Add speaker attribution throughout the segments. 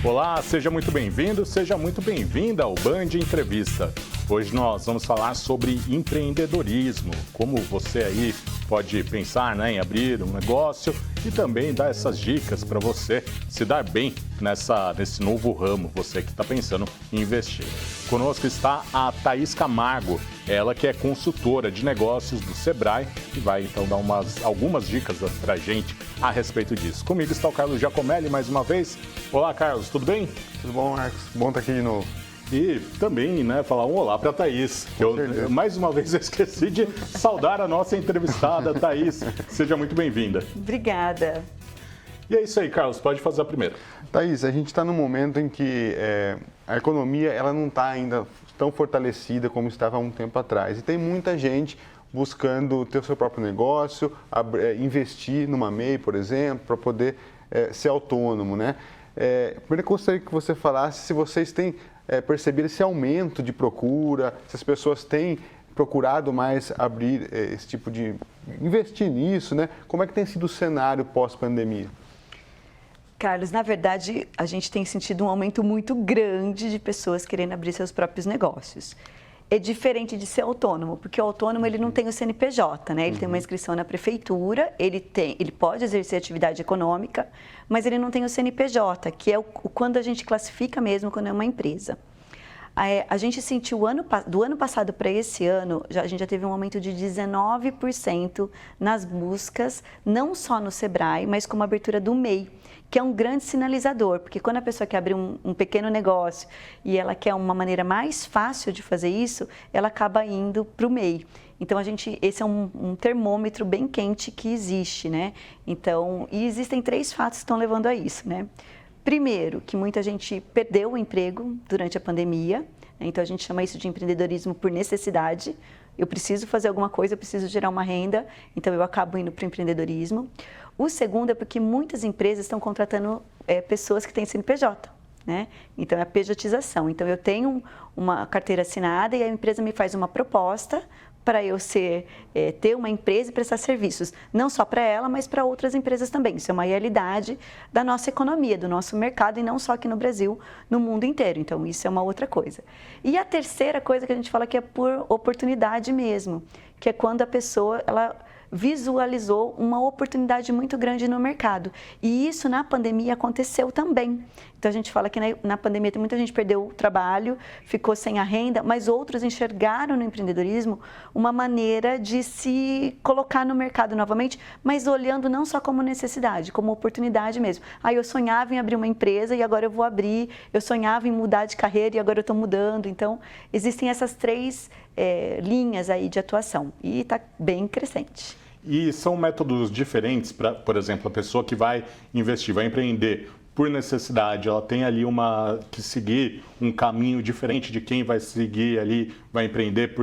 Speaker 1: Olá, seja muito bem-vindo, seja muito bem-vinda ao Band Entrevista. Hoje nós vamos falar sobre empreendedorismo, como você aí pode pensar em abrir um negócio e também dar essas dicas para você se dar bem nesse novo ramo, você que está pensando em investir. Conosco está a Thaís Camargo, ela que é consultora de negócios do Sebrae e vai então dar algumas dicas para a gente a respeito disso. Comigo está o Carlos Giacomelli mais uma vez. Olá, Carlos, tudo bem?
Speaker 2: Tudo bom, Marcos? Bom estar aqui de novo.
Speaker 1: E também, falar um olá para a Thaís, que mais uma vez eu esqueci de saudar a nossa entrevistada, Thaís. Seja muito bem-vinda.
Speaker 3: Obrigada.
Speaker 1: E é isso aí, Carlos, pode fazer a primeira.
Speaker 2: Thaís, a gente está num momento em que a economia ela não está ainda tão fortalecida como estava há um tempo atrás. E tem muita gente buscando ter o seu próprio negócio, investir numa MEI, por exemplo, para poder ser autônomo, né? Primeiro, eu gostaria que você falasse se vocês têm percebido esse aumento de procura, se as pessoas têm procurado mais abrir esse tipo de... investir nisso, né? Como é que tem sido o cenário pós-pandemia?
Speaker 3: Carlos, na verdade, a gente tem sentido um aumento muito grande de pessoas querendo abrir seus próprios negócios. É diferente de ser autônomo, porque o autônomo ele não tem o CNPJ, né? Ele tem uma inscrição na prefeitura, ele pode exercer atividade econômica, mas ele não tem o CNPJ, que é quando a gente classifica mesmo quando é uma empresa. A gente sentiu do ano passado para esse ano, a gente já teve um aumento de 19% nas buscas, não só no Sebrae, mas como a abertura do MEI, que é um grande sinalizador, porque quando a pessoa quer abrir um pequeno negócio e ela quer uma maneira mais fácil de fazer isso, ela acaba indo para o MEI. Então, esse é um termômetro bem quente que existe, né? Então, e existem 3 fatos que estão levando a isso, né? Primeiro, que muita gente perdeu o emprego durante a pandemia, né? Então a gente chama isso de empreendedorismo por necessidade. Eu preciso fazer alguma coisa, eu preciso gerar uma renda, então eu acabo indo para o empreendedorismo. O segundo é porque muitas empresas estão contratando pessoas que têm CNPJ, né? Então é a pejotização. Então eu tenho uma carteira assinada e a empresa me faz uma proposta para eu ter uma empresa e prestar serviços, não só para ela, mas para outras empresas também. Isso é uma realidade da nossa economia, do nosso mercado, e não só aqui no Brasil, no mundo inteiro. Então, isso é uma outra coisa. E a terceira coisa que a gente fala que é por oportunidade mesmo, que é quando a pessoa ela visualizou uma oportunidade muito grande no mercado. E isso na pandemia aconteceu também. Então a gente fala que na pandemia muita gente perdeu o trabalho, ficou sem a renda, mas outros enxergaram no empreendedorismo uma maneira de se colocar no mercado novamente, mas olhando não só como necessidade, como oportunidade mesmo. Eu sonhava em abrir uma empresa e agora eu vou abrir, eu sonhava em mudar de carreira e agora eu estou mudando. Então existem essas 3 linhas aí de atuação e está bem crescente.
Speaker 1: E são métodos diferentes para, por exemplo, a pessoa que vai investir, vai empreender por necessidade, ela tem ali que seguir um caminho diferente de quem vai seguir ali, vai empreender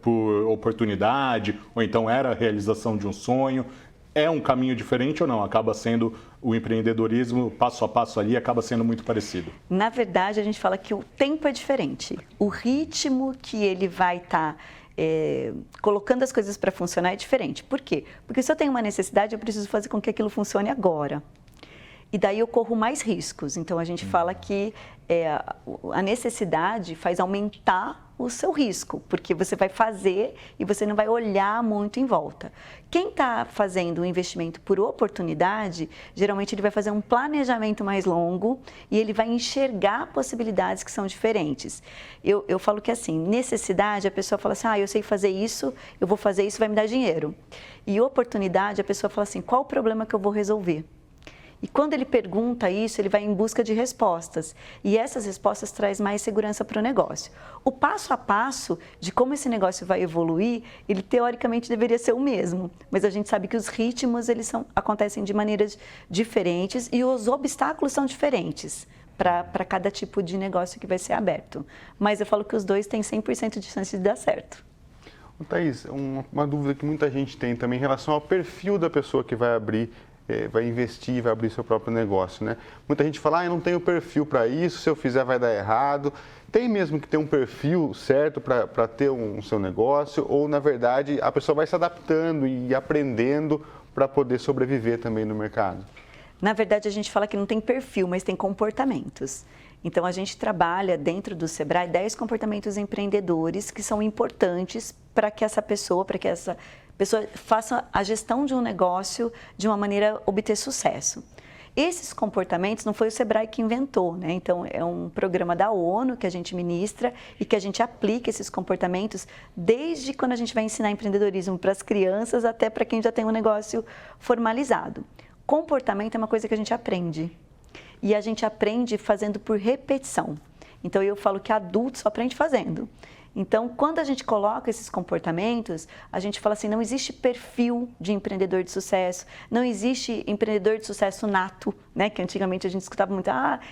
Speaker 1: por oportunidade, ou então era a realização de um sonho. É um caminho diferente ou não? Acaba sendo o empreendedorismo, passo a passo ali, acaba sendo muito parecido? Na
Speaker 3: verdade, a gente fala que o tempo é diferente. O ritmo que ele vai estar colocando as coisas para funcionar é diferente. Por quê? Porque se eu tenho uma necessidade, eu preciso fazer com que aquilo funcione agora. E daí eu corro mais riscos. Então, a gente fala que a necessidade faz aumentar o seu risco, porque você vai fazer e você não vai olhar muito em volta. Quem está fazendo um investimento por oportunidade, geralmente ele vai fazer um planejamento mais longo e ele vai enxergar possibilidades que são diferentes. Eu falo que assim, necessidade, a pessoa fala assim, eu sei fazer isso, eu vou fazer isso, vai me dar dinheiro. E oportunidade, a pessoa fala assim, qual o problema que eu vou resolver? E quando ele pergunta isso, ele vai em busca de respostas. E essas respostas trazem mais segurança para o negócio. O passo a passo de como esse negócio vai evoluir, ele teoricamente deveria ser o mesmo. Mas a gente sabe que os ritmos acontecem de maneiras diferentes e os obstáculos são diferentes para cada tipo de negócio que vai ser aberto. Mas eu falo que os dois têm 100% de chance de dar certo.
Speaker 2: Thaís, uma dúvida que muita gente tem também em relação ao perfil da pessoa que vai abrir, vai investir, vai abrir seu próprio negócio, né? Muita gente fala, eu não tenho perfil para isso, se eu fizer vai dar errado. Tem mesmo que ter um perfil certo para ter um seu negócio ou, na verdade, a pessoa vai se adaptando e aprendendo para poder sobreviver também no mercado?
Speaker 3: Na verdade, a gente fala que não tem perfil, mas tem comportamentos. Então, a gente trabalha dentro do Sebrae 10 comportamentos empreendedores que são importantes para que essa pessoa faça a gestão de um negócio de uma maneira a obter sucesso. Esses comportamentos não foi o Sebrae que inventou, né? Então, é um programa da ONU que a gente ministra e que a gente aplica esses comportamentos desde quando a gente vai ensinar empreendedorismo para as crianças até para quem já tem um negócio formalizado. Comportamento é uma coisa que a gente aprende. E a gente aprende fazendo por repetição. Então, eu falo que adulto só aprende fazendo. Então, quando a gente coloca esses comportamentos, a gente fala assim, não existe perfil de empreendedor de sucesso, não existe empreendedor de sucesso nato, né? Que antigamente a gente escutava muito,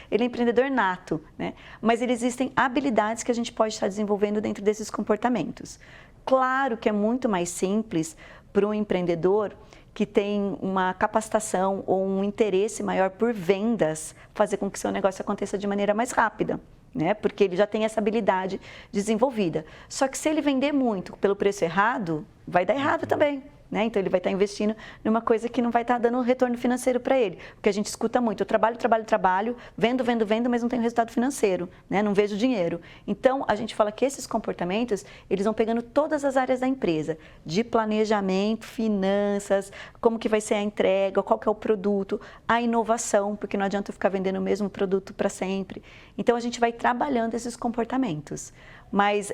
Speaker 3: ele é empreendedor nato, né? Mas existem habilidades que a gente pode estar desenvolvendo dentro desses comportamentos. Claro que é muito mais simples para um empreendedor que tem uma capacitação ou um interesse maior por vendas, fazer com que seu negócio aconteça de maneira mais rápida. Né? Porque ele já tem essa habilidade desenvolvida. Só que se ele vender muito pelo preço errado, vai dar errado também. Né? Então, ele vai estar investindo numa coisa que não vai estar dando retorno financeiro para ele. Porque a gente escuta muito, eu trabalho, vendo, mas não tenho resultado financeiro, né? Não vejo dinheiro. Então, a gente fala que esses comportamentos, eles vão pegando todas as áreas da empresa, de planejamento, finanças, como que vai ser a entrega, qual que é o produto, a inovação, porque não adianta eu ficar vendendo o mesmo produto para sempre. Então, a gente vai trabalhando esses comportamentos. Mas,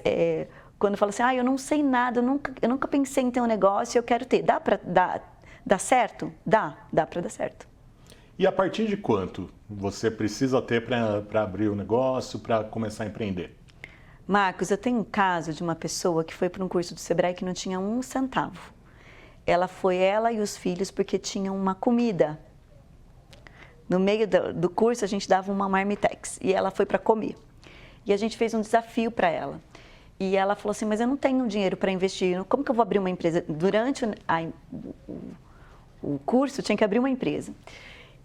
Speaker 3: quando fala assim, eu não sei nada, eu nunca pensei em ter um negócio e eu quero ter. Dá para dar certo? Dá para dar certo.
Speaker 1: E a partir de quanto você precisa ter para abrir o negócio, para começar a empreender?
Speaker 3: Marcos, eu tenho um caso de uma pessoa que foi para um curso do Sebrae que não tinha um centavo. Ela e os filhos porque tinham uma comida. No meio do curso a gente dava uma marmitex e ela foi para comer. E a gente fez um desafio para ela. E ela falou assim, mas eu não tenho dinheiro para investir, como que eu vou abrir uma empresa? Durante o curso, tinha que abrir uma empresa.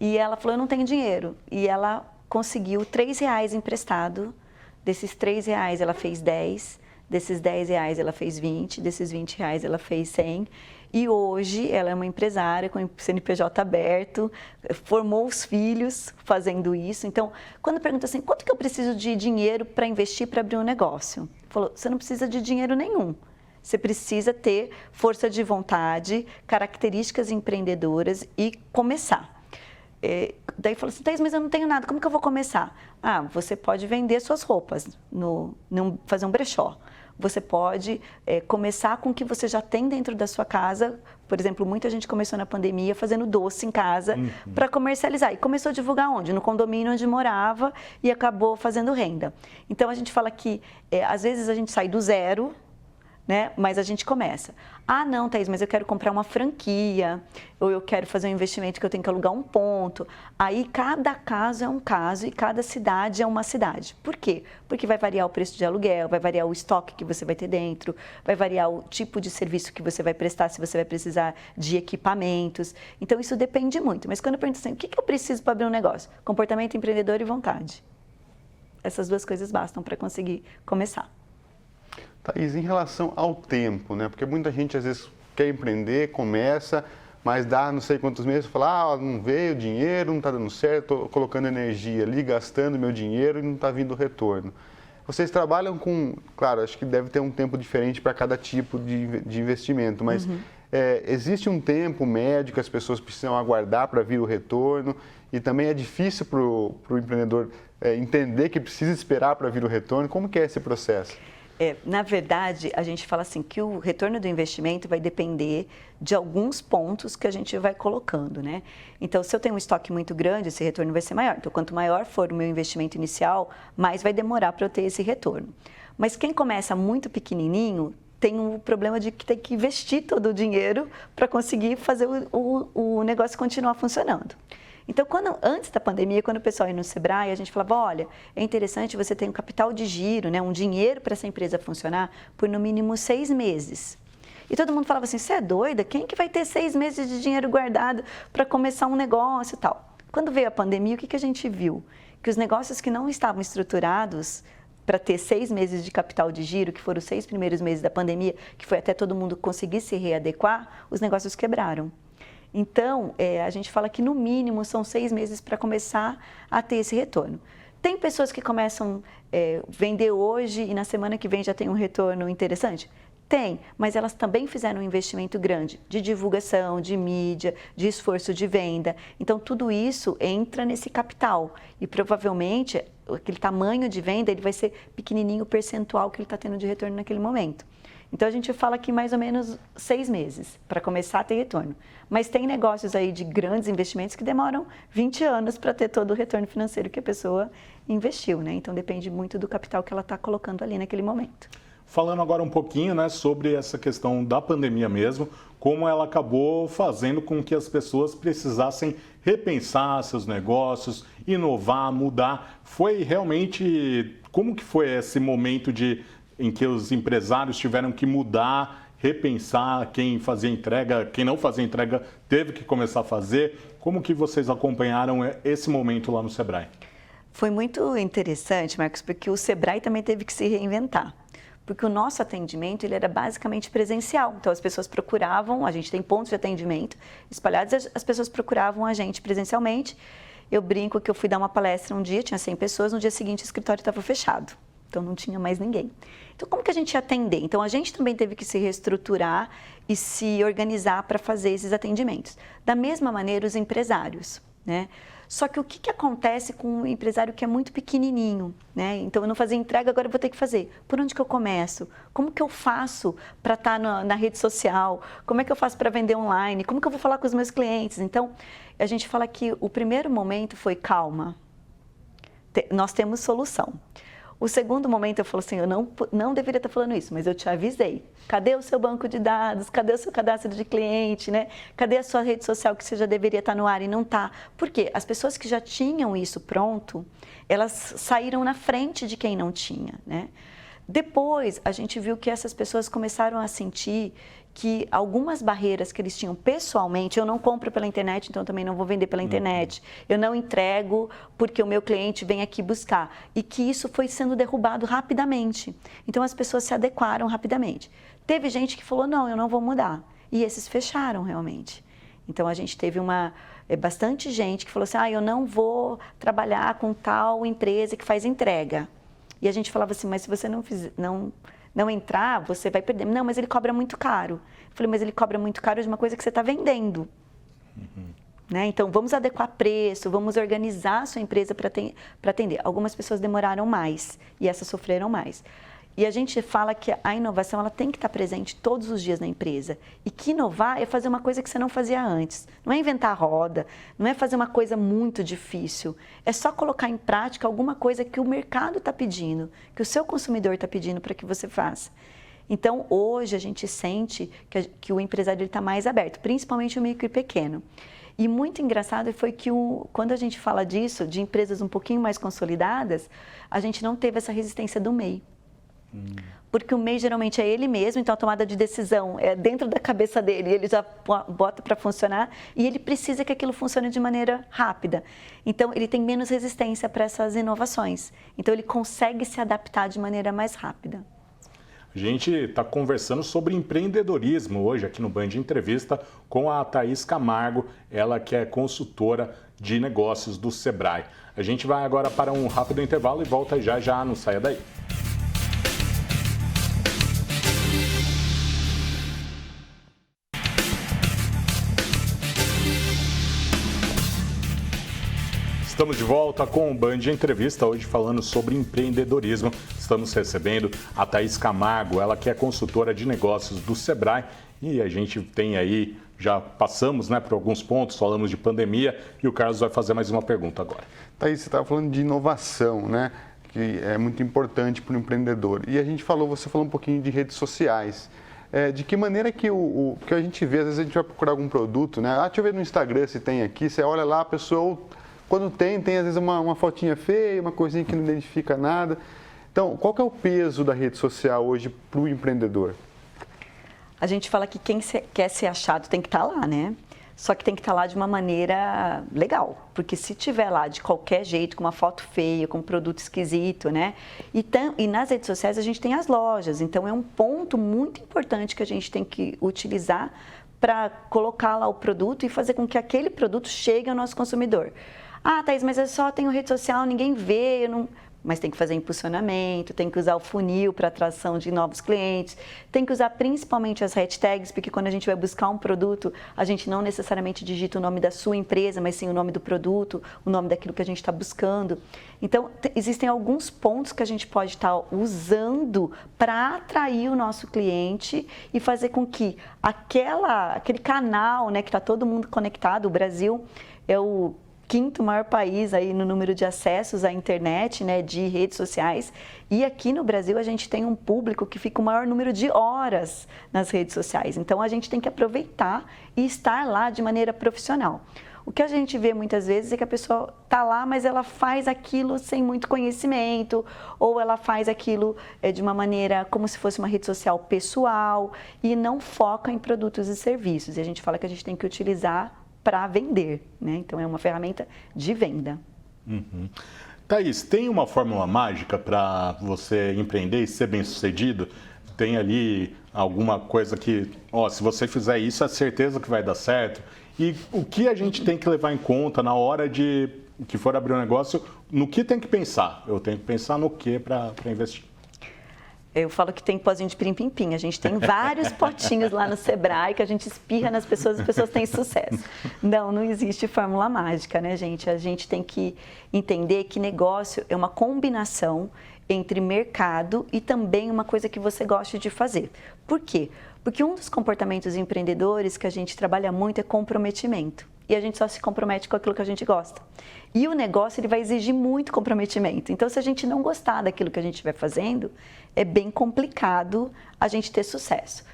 Speaker 3: E ela falou, eu não tenho dinheiro. E ela conseguiu R$3 emprestado. Desses R$3 ela fez 10, desses R$10 ela fez 20, desses R$20 ela fez 100. E hoje ela é uma empresária com CNPJ aberto, formou os filhos fazendo isso. Então, quando pergunta assim, quanto que eu preciso de dinheiro para investir para abrir um negócio? Falou, você não precisa de dinheiro nenhum. Você precisa ter força de vontade, características empreendedoras e começar. Daí falou assim, Thaís, mas eu não tenho nada, como que eu vou começar? Você pode vender suas roupas, fazer um brechó. Você pode começar com o que você já tem dentro da sua casa. Por exemplo, muita gente começou na pandemia fazendo doce em casa para comercializar. E começou a divulgar onde? No condomínio onde morava e acabou fazendo renda. Então, a gente fala que, às vezes, a gente sai do zero, né? Mas a gente começa. Não, Thaís, mas eu quero comprar uma franquia, ou eu quero fazer um investimento que eu tenho que alugar um ponto. Aí, cada caso é um caso e cada cidade é uma cidade. Por quê? Porque vai variar o preço de aluguel, vai variar o estoque que você vai ter dentro, vai variar o tipo de serviço que você vai prestar, se você vai precisar de equipamentos. Então, isso depende muito. Mas quando eu pergunto assim, o que eu preciso para abrir um negócio? Comportamento empreendedor e vontade. Essas duas coisas bastam para conseguir começar.
Speaker 2: Thaís, em relação ao tempo, né? Porque muita gente às vezes quer empreender, começa, mas dá não sei quantos meses, fala, não veio dinheiro, não está dando certo, estou colocando energia ali, gastando meu dinheiro e não está vindo retorno. Vocês trabalham com, claro, acho que deve ter um tempo diferente para cada tipo de investimento, mas existe um tempo médio que as pessoas precisam aguardar para vir o retorno e também é difícil para o empreendedor entender que precisa esperar para vir o retorno. Como que é esse processo?
Speaker 3: Na verdade, a gente fala assim que o retorno do investimento vai depender de alguns pontos que a gente vai colocando, né? Então, se eu tenho um estoque muito grande, esse retorno vai ser maior. Então, quanto maior for o meu investimento inicial, mais vai demorar para eu ter esse retorno. Mas quem começa muito pequenininho tem o problema de que tem que investir todo o dinheiro para conseguir fazer o negócio continuar funcionando. Então, antes da pandemia, quando o pessoal ia no Sebrae, a gente falava, olha, é interessante você ter um capital de giro, né, um dinheiro para essa empresa funcionar por no mínimo 6 meses. E todo mundo falava assim, você é doida? Quem que vai ter 6 meses de dinheiro guardado para começar um negócio e tal? Quando veio a pandemia, o que a gente viu? Que os negócios que não estavam estruturados para ter 6 meses de capital de giro, que foram os 6 primeiros meses da pandemia, que foi até todo mundo conseguir se readequar, os negócios quebraram. Então, a gente fala que no mínimo são 6 meses para começar a ter esse retorno. Tem pessoas que começam a vender hoje e na semana que vem já tem um retorno interessante? Tem, mas elas também fizeram um investimento grande de divulgação, de mídia, de esforço de venda. Então, tudo isso entra nesse capital e provavelmente aquele tamanho de venda ele vai ser pequenininho o percentual que ele está tendo de retorno naquele momento. Então, a gente fala que mais ou menos 6 meses para começar a ter retorno. Mas tem negócios aí de grandes investimentos que demoram 20 anos para ter todo o retorno financeiro que a pessoa investiu, né? Então, depende muito do capital que ela está colocando ali naquele momento.
Speaker 1: Falando agora um pouquinho, né, sobre essa questão da pandemia mesmo, como ela acabou fazendo com que as pessoas precisassem repensar seus negócios, inovar, mudar. Foi realmente, como que foi esse momento em que os empresários tiveram que mudar, repensar, quem fazia entrega, quem não fazia entrega teve que começar a fazer? Como que vocês acompanharam esse momento lá no Sebrae?
Speaker 3: Foi muito interessante, Marcos, porque o Sebrae também teve que se reinventar. Porque o nosso atendimento ele era basicamente presencial. Então, as pessoas procuravam, a gente tem pontos de atendimento espalhados, as pessoas procuravam a gente presencialmente. Eu brinco que eu fui dar uma palestra um dia, tinha 100 pessoas, no dia seguinte o escritório estava fechado. Então, não tinha mais ninguém. Então, como que a gente ia atender? Então, a gente também teve que se reestruturar e se organizar para fazer esses atendimentos. Da mesma maneira, os empresários, né? Só que o que acontece com um empresário que é muito pequenininho, né? Então, eu não fazia entrega, agora eu vou ter que fazer. Por onde que eu começo? Como que eu faço para estar na rede social? Como é que eu faço para vender online? Como que eu vou falar com os meus clientes? Então, a gente fala que o primeiro momento foi calma. Nós temos solução. O segundo momento eu falo assim, eu não deveria estar falando isso, mas eu te avisei. Cadê o seu banco de dados? Cadê o seu cadastro de cliente, né? Cadê a sua rede social que você já deveria estar no ar e não está? Por quê? As pessoas que já tinham isso pronto, elas saíram na frente de quem não tinha, né? Depois, a gente viu que essas pessoas começaram a sentir que algumas barreiras que eles tinham pessoalmente, eu não compro pela internet, então também não vou vender pela internet, eu não entrego porque o meu cliente vem aqui buscar, e que isso foi sendo derrubado rapidamente. Então, as pessoas se adequaram rapidamente. Teve gente que falou, não, eu não vou mudar, e esses fecharam realmente. Então, a gente teve bastante gente que falou assim, eu não vou trabalhar com tal empresa que faz entrega. E a gente falava assim, mas se você não entrar, você vai perder. Não, mas ele cobra muito caro. Eu falei, mas ele cobra muito caro de uma coisa que você está vendendo. Né? Então, vamos adequar preço, vamos organizar a sua empresa para atender. Algumas pessoas demoraram mais e essas sofreram mais. E a gente fala que a inovação ela tem que estar presente todos os dias na empresa. E que inovar é fazer uma coisa que você não fazia antes. Não é inventar a roda, não é fazer uma coisa muito difícil. É só colocar em prática alguma coisa que o mercado está pedindo, que o seu consumidor está pedindo para que você faça. Então, hoje a gente sente que o empresário está mais aberto, principalmente o micro e pequeno. E muito engraçado foi que quando a gente fala disso, de empresas um pouquinho mais consolidadas, a gente não teve essa resistência do MEI. Porque o MEI geralmente é ele mesmo, então a tomada de decisão é dentro da cabeça dele, ele já bota para funcionar e ele precisa que aquilo funcione de maneira rápida. Então, ele tem menos resistência para essas inovações. Então, ele consegue se adaptar de maneira mais rápida.
Speaker 1: A gente está conversando sobre empreendedorismo hoje aqui no Band Entrevista com a Thaís Camargo, ela que é consultora de negócios do Sebrae. A gente vai agora para um rápido intervalo e volta já, não saia daí. Estamos de volta com o Band Entrevista, hoje falando sobre empreendedorismo. Estamos recebendo a Thaís Camargo, ela que é consultora de negócios do Sebrae. E a gente tem aí, já passamos por alguns pontos, falamos de pandemia e o Carlos vai fazer mais uma pergunta agora.
Speaker 2: Thaís, você estava falando de inovação, né? Que é muito importante para o empreendedor. E você falou um pouquinho de redes sociais. De que maneira que que a gente vê, às vezes a gente vai procurar algum produto, né? Deixa eu ver no Instagram se tem aqui, você olha lá, a pessoa... Quando tem às vezes uma fotinha feia, uma coisinha que não identifica nada. Então, qual que é o peso da rede social hoje para o empreendedor?
Speaker 3: A gente fala que quem quer ser achado tem que estar lá, né? Só que tem que estar lá de uma maneira legal. Porque se tiver lá de qualquer jeito, com uma foto feia, com um produto esquisito, né? E nas redes sociais a gente tem as lojas. Então, é um ponto muito importante que a gente tem que utilizar para colocar lá o produto e fazer com que aquele produto chegue ao nosso consumidor. Ah, Thaís, mas eu só tenho rede social, ninguém vê, eu não... Mas tem que fazer impulsionamento, tem que usar o funil para atração de novos clientes, tem que usar principalmente as hashtags, porque quando a gente vai buscar um produto, a gente não necessariamente digita o nome da sua empresa, mas sim o nome do produto, o nome daquilo que a gente está buscando. Então, existem alguns pontos que a gente pode estar usando para atrair o nosso cliente e fazer com que aquele canal, né, que está todo mundo conectado, o Brasil é o 5º maior país aí no número de acessos à internet, né, de redes sociais. E aqui no Brasil a gente tem um público que fica o maior número de horas nas redes sociais. Então a gente tem que aproveitar e estar lá de maneira profissional. O que a gente vê muitas vezes é que a pessoa está lá, mas ela faz aquilo sem muito conhecimento, ou ela faz aquilo de uma maneira como se fosse uma rede social pessoal e não foca em produtos e serviços. E a gente fala que a gente tem que utilizar para vender, né? Então é uma ferramenta de venda.
Speaker 1: Uhum. Thaís, tem uma fórmula mágica para você empreender e ser bem-sucedido? Tem ali alguma coisa que, se você fizer isso, é certeza que vai dar certo? E o que a gente tem que levar em conta na hora de que for abrir um negócio, no que tem que pensar? Eu tenho que pensar no que para investir?
Speaker 3: Eu falo que tem pozinho de pirim-pim-pim. A gente tem vários potinhos lá no Sebrae que a gente espirra nas pessoas e as pessoas têm sucesso. Não existe fórmula mágica, né, gente? A gente tem que entender que negócio é uma combinação entre mercado e também uma coisa que você gosta de fazer. Por quê? Porque um dos comportamentos empreendedores que a gente trabalha muito é comprometimento. E a gente só se compromete com aquilo que a gente gosta. E o negócio ele vai exigir muito comprometimento. Então, se a gente não gostar daquilo que a gente vai fazendo, é bem complicado a gente ter sucesso.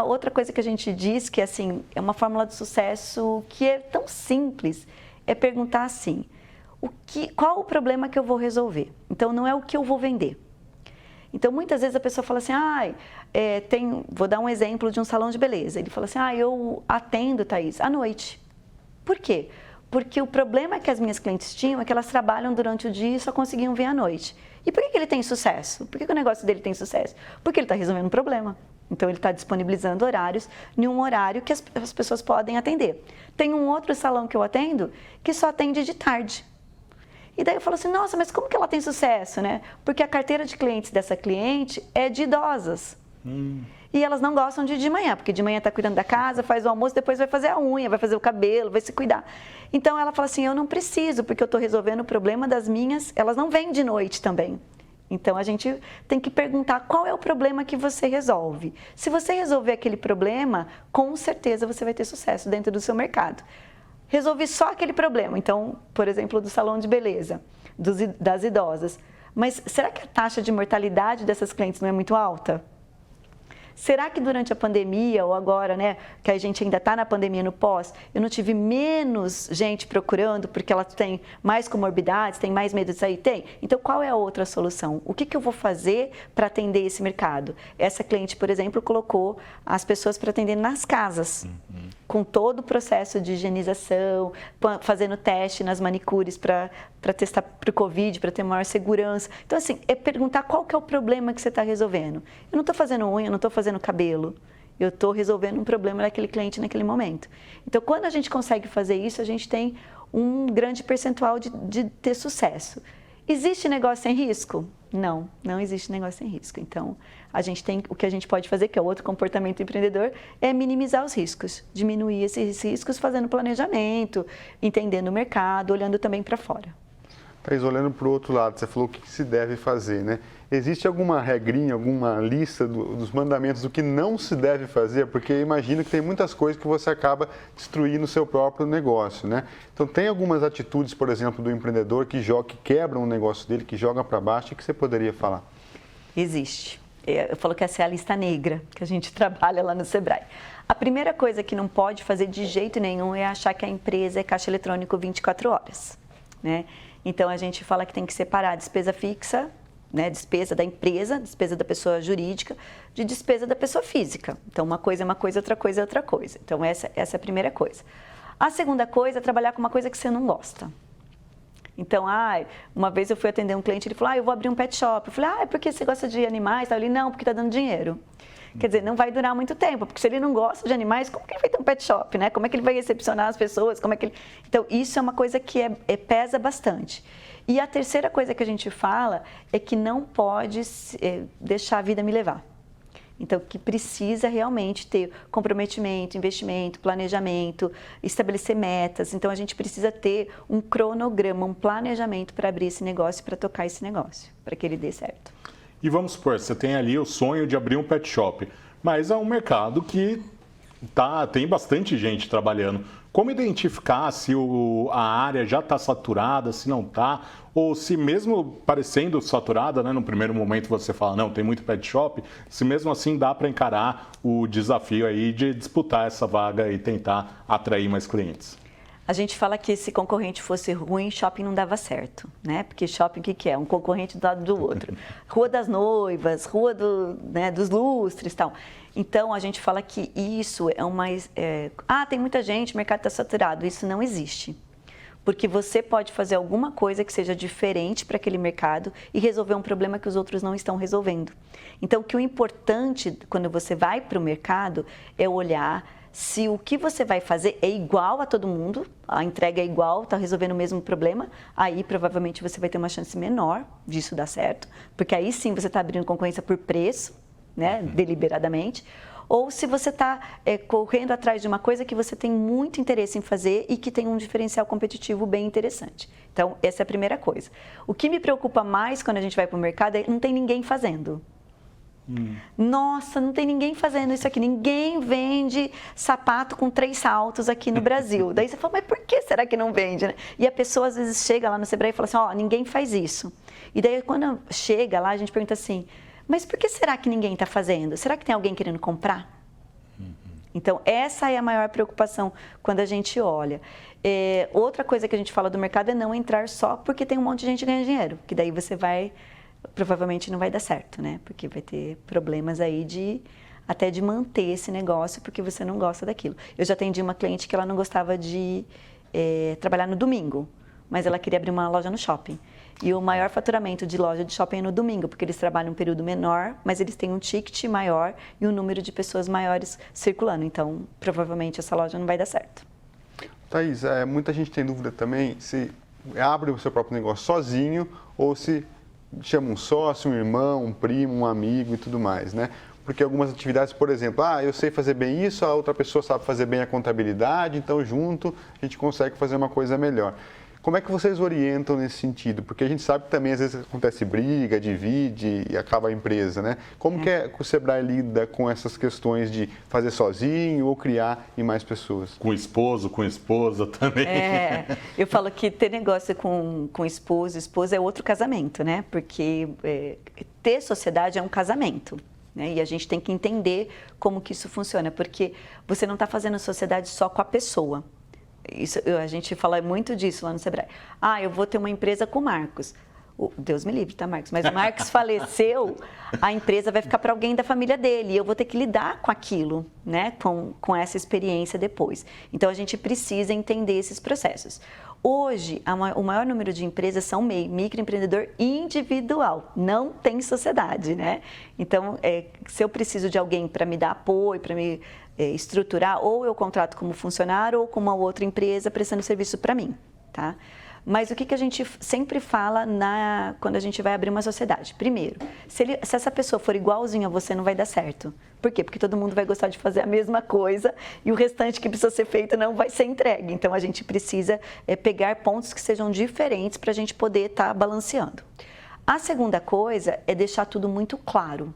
Speaker 3: Outra coisa que a gente diz que assim, é uma fórmula de sucesso que é tão simples, é perguntar assim, qual o problema que eu vou resolver? Então, não é o que eu vou vender. Então, muitas vezes a pessoa fala assim, vou dar um exemplo de um salão de beleza. Ele fala assim, eu atendo, Thaís, à noite. Por quê? Porque o problema que as minhas clientes tinham é que elas trabalham durante o dia e só conseguiam vir à noite. E por que ele tem sucesso? Por que o negócio dele tem sucesso? Porque ele está resolvendo um problema. Então, ele está disponibilizando horários em um horário que as pessoas podem atender. Tem um outro salão que eu atendo que só atende de tarde. E daí eu falo assim, nossa, mas como que ela tem sucesso, né? Porque a carteira de clientes dessa cliente é de idosas. E elas não gostam de ir de manhã, porque de manhã está cuidando da casa, faz o almoço, depois vai fazer a unha, vai fazer o cabelo, vai se cuidar. Então ela fala assim, eu não preciso, porque eu estou resolvendo o problema das minhas, elas não vêm de noite também. Então a gente tem que perguntar qual é o problema que você resolve. Se você resolver aquele problema, com certeza você vai ter sucesso dentro do seu mercado. Resolvi só aquele problema, então, por exemplo, do salão de beleza, das idosas. Mas será que a taxa de mortalidade dessas clientes não é muito alta? Será que durante a pandemia, ou agora, né, que a gente ainda está na pandemia no pós, eu não tive menos gente procurando porque elas têm mais comorbidades, têm mais medo de sair? Tem. Então, qual é a outra solução? O que eu vou fazer para atender esse mercado? Essa cliente, por exemplo, colocou as pessoas para atender nas casas, com todo o processo de higienização, fazendo teste nas manicures para testar para o Covid, para ter maior segurança. Então, assim, é perguntar qual que é o problema que você está resolvendo. Eu não estou fazendo unha, eu não estou fazendo cabelo. Eu estou resolvendo um problema daquele cliente naquele momento. Então, quando a gente consegue fazer isso, a gente tem um grande percentual de ter sucesso. Existe negócio sem risco? Não existe negócio sem risco. Então, o que a gente pode fazer, que é outro comportamento empreendedor, é minimizar os riscos, diminuir esses riscos fazendo planejamento, entendendo o mercado, olhando também para fora.
Speaker 2: Thaís, olhando para o outro lado, você falou o que se deve fazer, né? Existe alguma regrinha, alguma lista dos mandamentos do que não se deve fazer? Porque eu imagino que tem muitas coisas que você acaba destruindo o seu próprio negócio, né? Então, tem algumas atitudes, por exemplo, do empreendedor que quebram o negócio dele, que joga para baixo, que você poderia falar?
Speaker 3: Existe. Eu falo que essa é a lista negra que a gente trabalha lá no Sebrae. A primeira coisa que não pode fazer de jeito nenhum é achar que a empresa é caixa eletrônico 24 horas, né? Então, a gente fala que tem que separar a despesa fixa, né, despesa da empresa, despesa da pessoa jurídica, de despesa da pessoa física. Então, uma coisa é uma coisa, outra coisa é outra coisa. Então, essa é a primeira coisa. A segunda coisa é trabalhar com uma coisa que você não gosta. Então, uma vez eu fui atender um cliente, ele falou, eu vou abrir um pet shop. Eu falei, é porque você gosta de animais? Ele, não, porque está dando dinheiro. Quer dizer, não vai durar muito tempo, porque se ele não gosta de animais, como que ele vai ter um pet shop, né? Como é que ele vai recepcionar as pessoas? Então, isso é uma coisa que pesa bastante. E a terceira coisa que a gente fala é que não pode deixar a vida me levar. Então, que precisa realmente ter comprometimento, investimento, planejamento, estabelecer metas. Então, a gente precisa ter um cronograma, um planejamento para abrir esse negócio, para tocar esse negócio, para que ele dê certo.
Speaker 1: E vamos supor, você tem ali o sonho de abrir um pet shop, mas é um mercado que tem bastante gente trabalhando. Como identificar se a área já está saturada, se não está, ou se mesmo parecendo saturada, né, no primeiro momento você fala, não, tem muito pet shop, se mesmo assim dá para encarar o desafio aí de disputar essa vaga e tentar atrair mais clientes?
Speaker 3: A gente fala que se concorrente fosse ruim, shopping não dava certo, né? Porque shopping o que é? Um concorrente do lado do outro. Rua das Noivas, Rua dos Lustres e tal. Então, a gente fala que isso é tem muita gente, o mercado está saturado. Isso não existe. Porque você pode fazer alguma coisa que seja diferente para aquele mercado e resolver um problema que os outros não estão resolvendo. Então, o importante quando você vai para o mercado é olhar se o que você vai fazer é igual a todo mundo, a entrega é igual, está resolvendo o mesmo problema, aí provavelmente você vai ter uma chance menor disso dar certo, porque aí sim você está abrindo concorrência por preço, né, deliberadamente, ou se você está correndo atrás de uma coisa que você tem muito interesse em fazer e que tem um diferencial competitivo bem interessante. Então, essa é a primeira coisa. O que me preocupa mais quando a gente vai para o mercado é que não tem ninguém fazendo. Nossa, não tem ninguém fazendo isso aqui, ninguém vende sapato com 3 saltos aqui no Brasil. Daí você fala, mas por que será que não vende? Né? E a pessoa às vezes chega lá no Sebrae e fala assim, ninguém faz isso. E daí quando chega lá, a gente pergunta assim, mas por que será que ninguém está fazendo? Será que tem alguém querendo comprar? Então, essa é a maior preocupação quando a gente olha. Outra coisa que a gente fala do mercado é não entrar só porque tem um monte de gente ganhando dinheiro, que daí você provavelmente não vai dar certo, né? Porque vai ter problemas aí até de manter esse negócio porque você não gosta daquilo. Eu já atendi uma cliente que ela não gostava de trabalhar no domingo, mas ela queria abrir uma loja no shopping. E o maior faturamento de loja de shopping é no domingo, porque eles trabalham um período menor, mas eles têm um ticket maior e um número de pessoas maiores circulando. Então, provavelmente essa loja não vai dar certo.
Speaker 2: Thaís, muita gente tem dúvida também se abre o seu próprio negócio sozinho ou se chama um sócio, um irmão, um primo, um amigo e tudo mais, né? Porque algumas atividades, por exemplo, eu sei fazer bem isso, a outra pessoa sabe fazer bem a contabilidade, então junto a gente consegue fazer uma coisa melhor. Como é que vocês orientam nesse sentido? Porque a gente sabe que também às vezes acontece briga, divide e acaba a empresa, né? Como que o Sebrae lida com essas questões de fazer sozinho ou criar em mais pessoas?
Speaker 1: Com esposo, com esposa também.
Speaker 3: Eu falo que ter negócio com esposa é outro casamento, né? Porque ter sociedade é um casamento. Né? E a gente tem que entender como que isso funciona, porque você não está fazendo sociedade só com a pessoa. A gente fala muito disso lá no Sebrae. Eu vou ter uma empresa com o Marcos. Deus me livre, tá, Marcos? Mas o Marcos faleceu, a empresa vai ficar para alguém da família dele. E eu vou ter que lidar com aquilo, né? Com essa experiência depois. Então, a gente precisa entender esses processos. Hoje, o maior número de empresas são microempreendedor individual, não tem sociedade, né? Então, se eu preciso de alguém para me dar apoio, para me estruturar, ou eu contrato como funcionário ou com uma outra empresa prestando serviço para mim, tá? Mas o que a gente sempre fala quando a gente vai abrir uma sociedade? Primeiro, se essa pessoa for igualzinha a você, não vai dar certo. Por quê? Porque todo mundo vai gostar de fazer a mesma coisa e o restante que precisa ser feito não vai ser entregue. Então, a gente precisa pegar pontos que sejam diferentes para a gente poder estar balanceando. A segunda coisa é deixar tudo muito claro.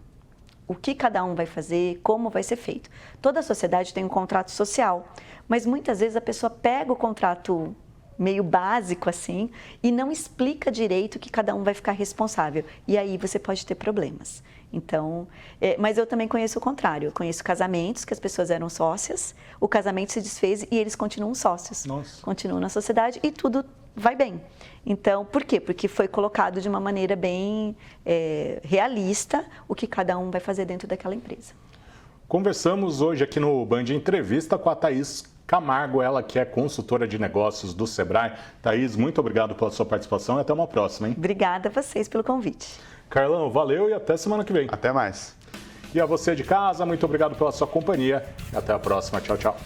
Speaker 3: O que cada um vai fazer, como vai ser feito. Toda sociedade tem um contrato social, mas muitas vezes a pessoa pega o contrato meio básico assim e não explica direito que cada um vai ficar responsável. E aí você pode ter problemas. Então, mas eu também conheço o contrário. Eu conheço casamentos que as pessoas eram sócias, o casamento se desfez e eles continuam sócios.
Speaker 1: Nossa.
Speaker 3: Continuam na sociedade e tudo vai bem. Então, por quê? Porque foi colocado de uma maneira bem realista o que cada um vai fazer dentro daquela empresa.
Speaker 1: Conversamos hoje aqui no Band Entrevista com a Thaís Camargo, ela que é consultora de negócios do Sebrae. Thaís, muito obrigado pela sua participação e até uma próxima, hein?
Speaker 3: Obrigada a vocês pelo convite.
Speaker 1: Carlão, valeu e até semana que vem.
Speaker 2: Até mais.
Speaker 1: E a você de casa, muito obrigado pela sua companhia. Até a próxima. Tchau, tchau.